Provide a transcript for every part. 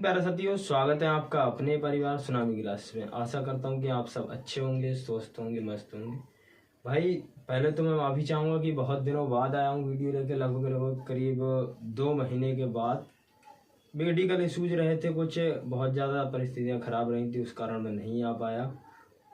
प्यारे साथियों, स्वागत है आपका अपने परिवार सुनामी क्लास में। आशा करता हूँ कि आप सब अच्छे होंगे, स्वस्थ होंगे, मस्त होंगे। भाई पहले तो मैं माफ़ी चाहूँगा कि बहुत दिनों बाद आया हूँ वीडियो लेके, लगभग करीब 2 महीने के बाद। मेडिकल इशूज रहे थे कुछ, बहुत ज़्यादा परिस्थितियाँ ख़राब रही थी, उस कारण मैं नहीं आ पाया।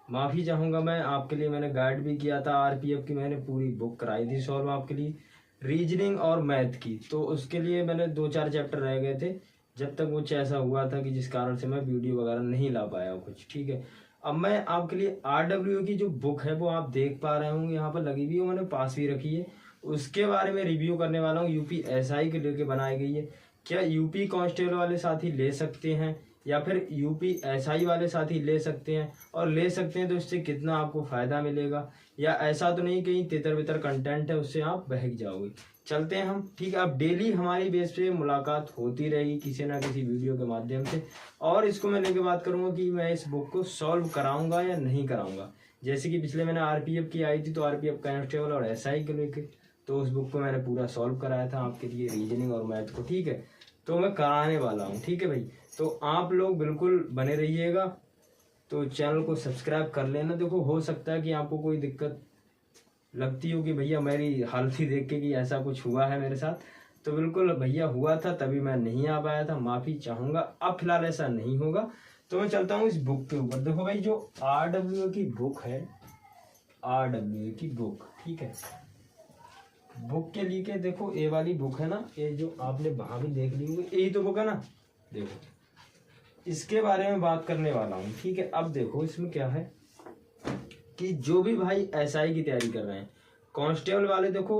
माफ़ी चाहूँगा मैं आपके लिए। मैंने गाइड भी किया था, आरपीएफ की मैंने पूरी बुक कराई थी सॉल्व आपके लिए, रीजनिंग और मैथ की। तो उसके लिए मैंने 2-4 चैप्टर रह गए थे, जब तक कुछ ऐसा हुआ था कि जिस कारण से मैं वीडियो वगैरह नहीं ला पाया कुछ। ठीक है, अब मैं आपके लिए आरडब्ल्यू की जो बुक है वो आप देख पा रहे होंगे यहाँ पर लगी हुई है, मैंने पास भी रखी है। उसके बारे में रिव्यू करने वाला हूँ। यूपी एसआई के लेके बनाई गई है। क्या यूपी कांस्टेबल वाले साथी ले सकते हैं या फिर यूपी एसआई वाले साथी ले सकते हैं, और ले सकते हैं तो इससे कितना आपको फ़ायदा मिलेगा, या ऐसा तो नहीं कहीं तितर बितर कंटेंट है उससे आप बहक जाओगे। चलते हैं हम। ठीक है, अब डेली हमारी बेस पे मुलाकात होती रहेगी किसी ना किसी वीडियो के माध्यम से, और इसको मैं लेके बात करूंगा कि मैं इस बुक को सॉल्व कराऊंगा या नहीं कराऊंगा। जैसे कि पिछले मैंने आरपीएफ की आई थी, तो आरपीएफ कांस्टेबल और एसआई के लेके तो उस बुक को मैंने पूरा सॉल्व कराया था आपके लिए, रीजनिंग और मैथ को। ठीक है, तो मैं कराने वाला हूँ। ठीक है भाई, तो आप लोग बिल्कुल बने रहिएगा। तो चैनल को सब्सक्राइब कर लेना। देखो, हो सकता है कि आपको कोई दिक्कत लगती हो कि भैया मेरी हालत ही देख के कि ऐसा कुछ हुआ है मेरे साथ, तो बिल्कुल भैया हुआ था, तभी मैं नहीं आ पाया था, माफ़ी चाहूँगा। अब फिलहाल ऐसा नहीं होगा। तो मैं चलता हूँ इस बुक के ऊपर। देखो भाई, जो आरडब्ल्यू की बुक है, आरडब्ल्यू की बुक, ठीक है, बुक के लिए के देखो, ये वाली बुक है ना, ये जो आपने वहाँ भी देख ली होगी, यही तो बुक है ना। देखो, इसके बारे में बात करने वाला हूँ। ठीक है, अब देखो इसमें क्या है कि जो भी भाई एसआई की तैयारी कर रहे हैं, कांस्टेबल वाले, देखो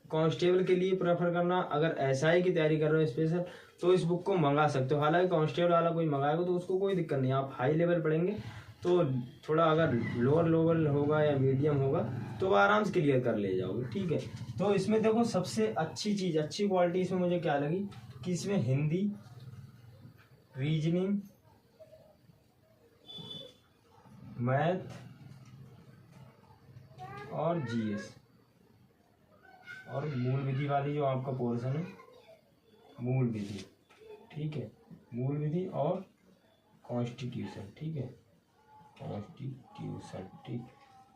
कांस्टेबल के लिए प्रेफर करना, अगर एसआई की तैयारी कर रहे हो स्पेशल, तो इस बुक को मंगा सकते हो। हालांकि कांस्टेबल वाला कोई मंगाएगा तो उसको कोई दिक्कत नहीं, आप हाई लेवल पढ़ेंगे तो थोड़ा, अगर लोअर लेवल होगा या मीडियम होगा तो आराम से क्लियर कर ले जाओगे। ठीक है, तो इसमें देखो सबसे अच्छी चीज़, अच्छी क्वालिटी इसमें मुझे क्या लगी कि इसमें हिंदी, रीजनिंग, मैथ और जीएस और मूल विधि वाली जो आपका पोर्शन है, मूल विधि, ठीक है, मूल विधि और कॉन्स्टिट्यूशन, ठीक है, कॉन्स्टिट्यूशन, ठीक,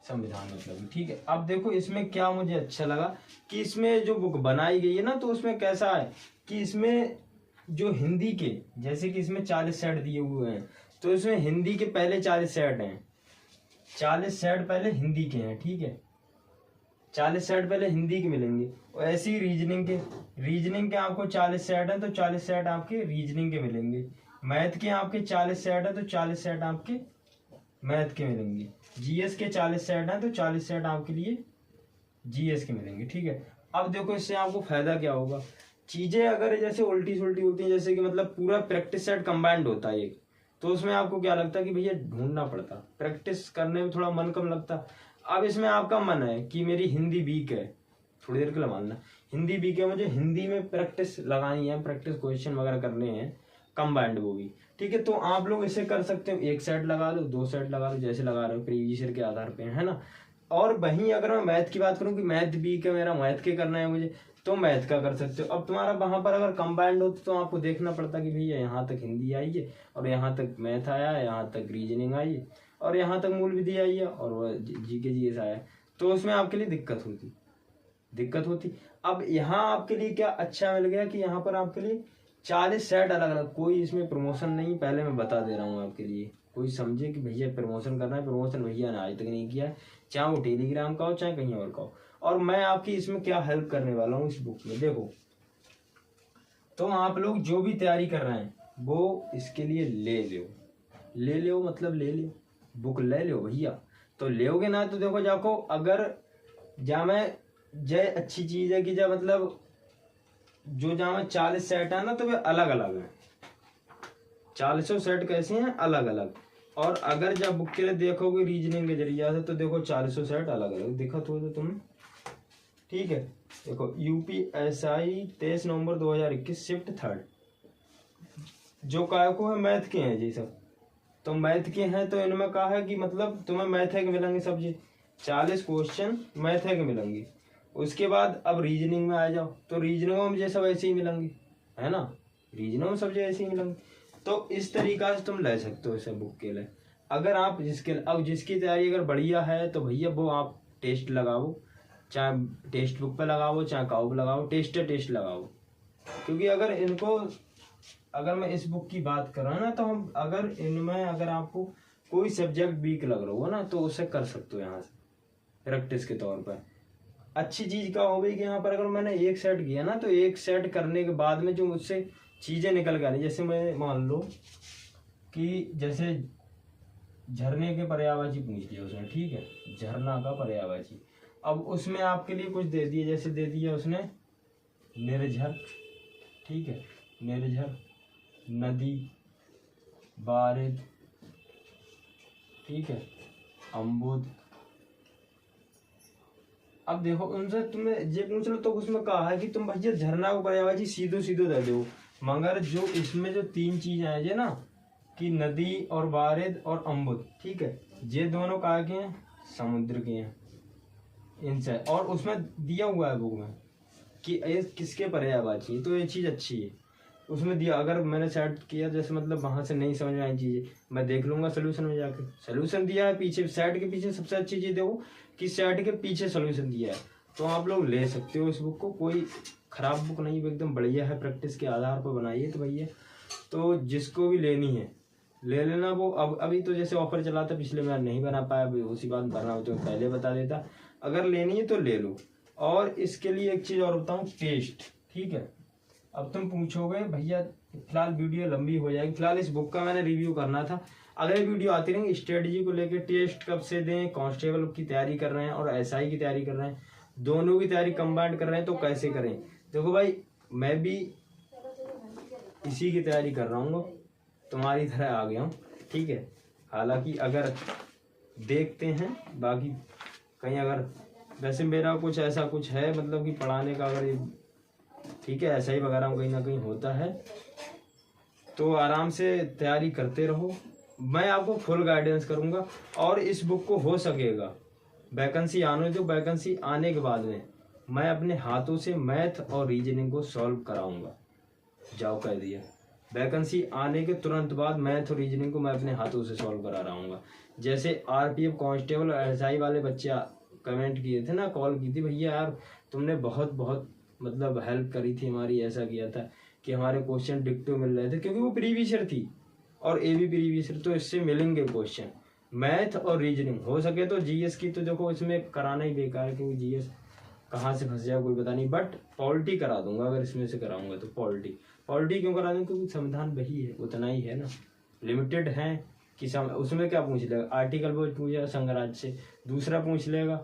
संविधान मतलब। ठीक है, अब देखो इसमें क्या मुझे अच्छा लगा कि इसमें जो बुक बनाई गई है ना, तो उसमें कैसा है कि इसमें जो हिंदी के, जैसे कि इसमें 40 सेट दिए हुए हैं, तो इसमें हिंदी के पहले 40 सेट हैं, 40 सेट पहले हिंदी के हैं। ठीक है, 40 सेट पहले हिंदी के मिलेंगे। और ऐसे ही रीजनिंग के आपको 40 सेट है, तो 40 सेट आपके रीजनिंग के मिलेंगे। मैथ के आपके 40 सेट है, तो 40 सेट आपके मैथ के मिलेंगे। जीएस के 40 सेट है, तो 40 सेट आपके लिए जीएस के मिलेंगे। ठीक है, अब देखो इससे आपको फायदा क्या होगा। चीजें अगर जैसे उल्टी सुल्टी होती है, जैसे कि मतलब पूरा प्रैक्टिस सेट कंबाइंड होता है एक, तो उसमें आपको क्या लगता है कि भैया ढूंढना पड़ता, प्रैक्टिस करने में थोड़ा मन कम लगता। अब इसमें आपका मन है कि मेरी हिंदी वीक है, थोड़ी देर के लिए मानना, हिंदी वीक है, मुझे हिंदी में प्रैक्टिस लगानी है, प्रैक्टिस क्वेश्चन वगैरह करने हैं कंबाइंड, वो भी। ठीक है, तो आप लोग इसे कर सकते हो, 1 सेट लगा लो, 2 सेट लगा लो, जैसे लगा रहे हो प्रीवियस ईयर के आधार पे, है ना। और वहीं अगर मैं मैथ की बात करूं कि मैथ वीक है मेरा, मैथ के करना है मुझे, तो मैथ का कर सकते हो। अब तुम्हारा वहां पर अगर कंबाइंड हो तो आपको देखना पड़ता कि भैया यहाँ तक हिंदी आई है, और यहाँ तक मैथ आया है, यहाँ तक रीजनिंग आई है, और यहाँ तक मूल विधि आई है, और वह जीके जीएस आया है, तो उसमें आपके लिए दिक्कत होती। अब यहाँ आपके लिए क्या अच्छा मिल गया कि यहाँ पर आपके लिए 40 सेट अलग अलग, कोई इसमें प्रमोशन नहीं, पहले मैं बता दे रहा हूँ आपके लिए, कोई समझे कि भैया प्रमोशन करना है, प्रमोशन भैया ने आज तक नहीं किया है, चाहे वो टेलीग्राम का हो चाहे कहीं और का हो। और मैं आपकी इसमें क्या हेल्प करने वाला हूँ इस बुक में, देखो, तो आप लोग जो भी तैयारी कर रहे हैं वो इसके लिए ले लो, मतलब ले लो, बुक ले लो भैया। तो लेोगे ना, तो देखो जाको, अगर जा में जय अच्छी चीज है कि जब मतलब जो जहाँ में 40 सेट है ना, तो वे अलग अलग है, 40 सेट कैसे हैं, अलग अलग। और अगर जब बुक के लिए देखोगे रीजनिंग के जरिए से, तो देखो 40 सेट अलग अलग दिखत हो तुम्हें। ठीक है, देखो यूपीएसआई 23 नवंबर 2021 शिफ्ट 3rd, जो काय को है मैथ के हैं जी सब, तो मैथ के हैं, तो इनमें कहा है कि मतलब तुम्हें मैथ है के मिलेंगे सब्जेक्ट, 40 क्वेश्चन मैथ है के मिलेंगे। उसके बाद अब रीजनिंग में आ जाओ, तो रीजनिंग में मुझे सब ऐसे ही मिलेंगे, है ना, रीजनों में सब्जेक्ट ऐसे ही मिलेंगे। तो इस तरीका से तुम ले सकते हो इसे बुक के लिए। अगर आप जिसकी तैयारी अगर बढ़िया है तो भैया वो आप टेस्ट लगाओ, चाहे टेस्ट बुक पे लगाओ चाहे काउ पे लगाओ, टेस्ट लगाओ। क्योंकि अगर मैं इस बुक की बात कर रहा हूँ ना, तो हम अगर आपको कोई सब्जेक्ट वीक लग रहा हो ना, तो उसे कर सकते हो यहाँ से प्रैक्टिस के तौर पर। अच्छी चीज क्या हो गई कि यहाँ पर अगर मैंने एक सेट किया ना, तो एक सेट करने के बाद में जो मुझसे चीजें निकल कर, जैसे मैं मान लो कि जैसे झरने के पर्यायवाची पूछ लिया उसने, ठीक है, झरना का पर्यायवाची। अब उसमें आपके लिए कुछ दे दिए, जैसे दे दिया उसने निर्झर, ठीक है, निर्झर, नदी, बारिद, ठीक है, अम्बुद। अब देखो उनसे तुम्हें ये पूछ लो तो उसमें कहा है कि तुम भैया झरना को पर्यायवाची सीधो दे दो, मगर जो इसमें जो 3 चीज है ये ना कि नदी और बारिद और अम्बुद, ठीक है, ये दोनों कहा के हैं, समुद्र के हैं इनसे। और उसमें दिया हुआ है बुक में कि ये किसके पर्यायवाची है, तो ये चीज अच्छी है उसमें दिया। अगर मैंने सेट किया जैसे मतलब वहां से नहीं समझ में आई चीजें, मैं देख लूंगा सोल्यूशन में जाके। सोल्यूशन दिया है पीछे, सेट के पीछे सबसे अच्छी चीज देखो कि सेट के पीछे सोल्यूशन दिया है, तो आप लोग ले सकते हो इस बुक को। कोई खराब बुक नहीं है, एकदम बढ़िया है, प्रैक्टिस के आधार पर बनाई है। तो भैया तो जिसको भी लेनी है ले लेना। वो अभी तो जैसे ऑफर चला था, पिछले मैं नहीं बना पाया, अभी उसी बात भरना हो तो पहले बता देता। अगर लेनी है तो ले लो। और इसके लिए एक चीज और बताऊं, टेस्ट, ठीक है। अब तुम पूछोगे भैया फिलहाल वीडियो लंबी हो जाएगी, फिलहाल इस बुक का मैंने रिव्यू करना था, अगले वीडियो आती रहेंगी स्ट्रेटजी को लेकर। टेस्ट कब से दें, कांस्टेबल की तैयारी कर रहे हैं और एसआई की तैयारी कर रहे हैं, दोनों की तैयारी कंबाइंड कर रहे हैं तो कैसे करें। देखो भाई मैं भी इसी की तैयारी कर रहा हूँ, तुम्हारी तरह आ गया हूँ, ठीक है। हालांकि अगर देखते हैं बाकी कहीं अगर वैसे मेरा कुछ ऐसा कुछ है मतलब कि पढ़ाने का, अगर ठीक है ऐसा ही वगैरह कहीं ना कहीं होता है, तो आराम से तैयारी करते रहो। मैं आपको फुल गाइडेंस करूंगा। और इस बुक को हो सकेगा वैकेंसी आने दो, वैकेंसी आने के बाद में मैं अपने हाथों से मैथ और रीजनिंग को सॉल्व कराऊंगा। जाओ कह दिया, वैकेंसी आने के तुरंत बाद मैथ और रीजनिंग को मैं अपने हाथों से सॉल्व करा रहा हूँ। जैसे आरपीएफ कांस्टेबल और एसआई वाले बच्चे कमेंट किए थे ना, कॉल की थी, भैया यार तुमने बहुत मतलब हेल्प करी थी हमारी, ऐसा किया था कि हमारे क्वेश्चन डिक्टो मिल रहे थे, क्योंकि वो प्रीवियस ईयर थी और ए भी प्रीवियस ईयर, तो इससे मिलेंगे क्वेश्चन। मैथ और रीजनिंग हो सके तो जीएस की तो देखो इसमें कराना ही बेकार है, क्योंकि जीएस कहाँ से फंस जाए कोई पता नहीं। बट पॉलिटी करा दूंगा अगर इसमें से कराऊंगा तो। पॉलिटी क्यों करा दूंगा, क्योंकि संविधान वही है, उतना ही है ना, लिमिटेड है कि उसमें क्या पूछ लेगा, आर्टिकल वो पूछेगा संघराज्य से, दूसरा पूछ लेगा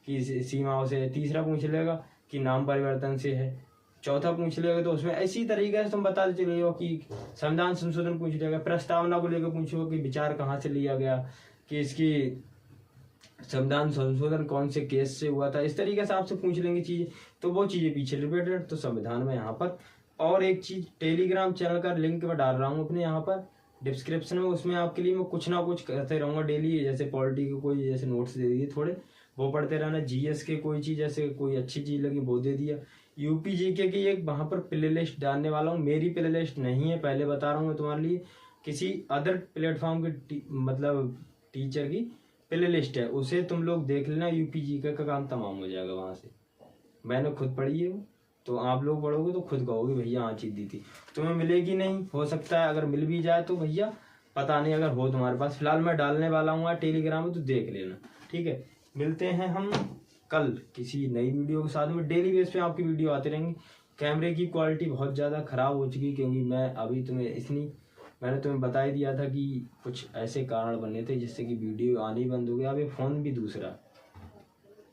कि सीमाओं से, तीसरा पूछ लेगा कि नाम परिवर्तन से है, चौथा पूछ लेगा तो उसमें इसी तरीके से तुम बताते चले हो कि संविधान संशोधन पूछ लेगा, प्रस्तावना को लेकर पूछो कि विचार कहाँ से लिया गया, कि इसकी संविधान संशोधन कौन से केस से हुआ था, इस तरीके से आपसे पूछ लेंगे चीजें, तो वो चीजें पीछे रिपीटेड तो संविधान में यहाँ पर। और एक चीज, टेलीग्राम चैनल का लिंक मैं डाल रहा हूँ अपने यहाँ पर डिस्क्रिप्शन में, उसमें आपके लिए मैं कुछ ना कुछ करते रहूंगा डेली। जैसे पॉलिटी के कोई जैसे नोट्स दे दिए थोड़े, वो पढ़ते रहना। जीएस के कोई चीज जैसे कोई अच्छी चीज लगी वो दे दिया। यूपी जीके की एक वहां पर प्ले लिस्ट डालने वाला हूँ, मेरी प्ले लिस्ट नहीं है, पहले बता रहा हूँ मैं तुम्हारे लिए, किसी अदर प्लेटफॉर्म के मतलब टीचर की प्ले लिस्ट है, उसे तुम लोग देख लेना। यूपी जीके का काम तमाम हो जाएगा वहां से, मैंने खुद पढ़ी है वो, तो आप लोग पढ़ोगे तो खुद कहोगे भैया हाँ चीज दी थी। तुम्हें मिलेगी नहीं, हो सकता है अगर मिल भी जाए तो भैया पता नहीं, अगर हो तुम्हारे पास। फिलहाल मैं डालने वाला हूँ टेलीग्राम में, तो देख लेना, ठीक है। मिलते हैं हम कल किसी नई वीडियो के साथ में। डेली बेस पे आपकी वीडियो आते रहेंगी। कैमरे की क्वालिटी बहुत ज़्यादा ख़राब हो चुकी, क्योंकि मैं अभी मैंने तुम्हें बता ही दिया था कि कुछ ऐसे कारण बने थे जिससे कि वीडियो आनी बंद हो गया। अब ये फ़ोन भी दूसरा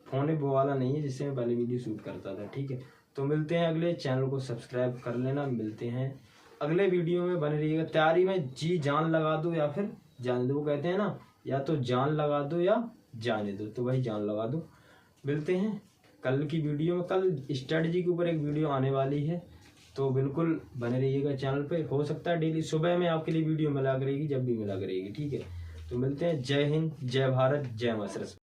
फ़ोन है, वो वाला नहीं है जिससे मैं पहले वीडियो शूट करता था, ठीक है। तो मिलते हैं अगले, चैनल को सब्सक्राइब कर लेना। मिलते हैं अगले वीडियो में, बने रहिएगा। तैयारी में जी जान लगा दो या फिर जाने दो, वो कहते हैं ना, या तो जान लगा दो या जाने दो, तो भाई जान लगा दो। मिलते हैं कल की वीडियो में। कल स्ट्रेटजी के ऊपर एक वीडियो आने वाली है, तो बिल्कुल बने रहिएगा चैनल पे। हो सकता है डेली सुबह में आपके लिए वीडियो मिला करेगी, जब भी मिला करेगी, ठीक है। तो मिलते हैं। जय हिंद, जय भारत, जय मां सरस्वती।